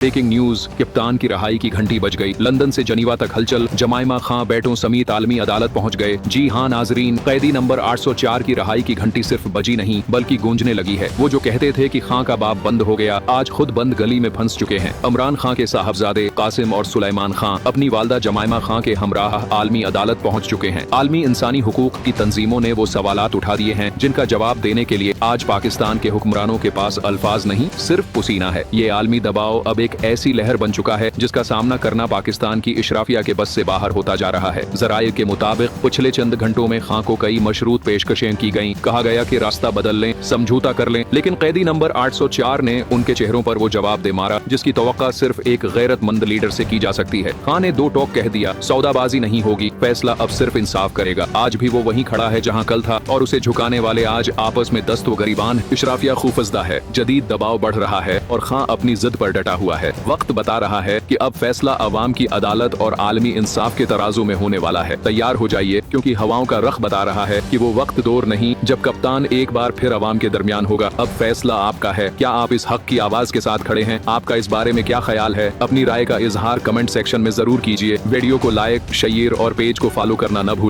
Breaking news, कप्तान की रहाई की घंटी बज गई। लंदन से जनीवा तक हलचल, जमाइमा खां बेटों समेत आलमी अदालत पहुंच गए। जी हां नाजरीन, कैदी नंबर 804 की रहाई की घंटी सिर्फ बजी नहीं बल्कि गूंजने लगी है। वो जो कहते थे कि खां का बाप बंद हो गया, आज खुद बंद गली में फंस चुके हैं। इमरान खां के साहबजादे कासिम और सुलेमान खां अपनी वालदा जमाइमा खां के हमराह आलमी अदालत पहुंच चुके हैं। आलमी इंसानी हुकूक की तंजीमों ने वो सवालात उठा दिए हैं जिनका जवाब देने के लिए आज पाकिस्तान के हुक्मरानों के पास अल्फाज नहीं, सिर्फ पसीना है। ये आलमी दबाव अब एक ऐसी लहर बन चुका है जिसका सामना करना पाकिस्तान की इशराफिया के बस से बाहर होता जा रहा है। जराये के मुताबिक पिछले चंद घंटों में खां को कई मशरूत पेशकशें की गईं। कहा गया कि रास्ता बदल लें, समझौता कर लें, लेकिन कैदी नंबर 804 ने उनके चेहरों पर वो जवाब दे मारा जिसकी तवक्का सिर्फ एक गैरतमंद लीडर से की जा सकती है। खां ने दो टोक कह दिया, सौदाबाजी नहीं होगी, फैसला अब सिर्फ इंसाफ करेगा। आज भी वो वहीं खड़ा है जहां कल था और उसे झुकाने वाले आज आपस में दस्त व गरीबान। इशराफिया खूफजदा है, जदीद दबाव बढ़ रहा है और खां अपनी जिद पर डटा हुआ है। वक्त बता रहा है कि अब फैसला अवाम की अदालत और आलमी इंसाफ के तराजू में होने वाला है। तैयार हो जाइए क्योंकि हवाओं का रख बता रहा है कि वो वक्त दूर नहीं जब कप्तान एक बार फिर अवाम के दरमियान होगा। अब फैसला आपका है। क्या आप इस हक की आवाज के साथ खड़े हैं? आपका इस बारे में क्या ख्याल है? अपनी राय का इजहार कमेंट सेक्शन में जरूर कीजिए। वीडियो को लाइक, शेयर और पेज को फॉलो करना न भूलें।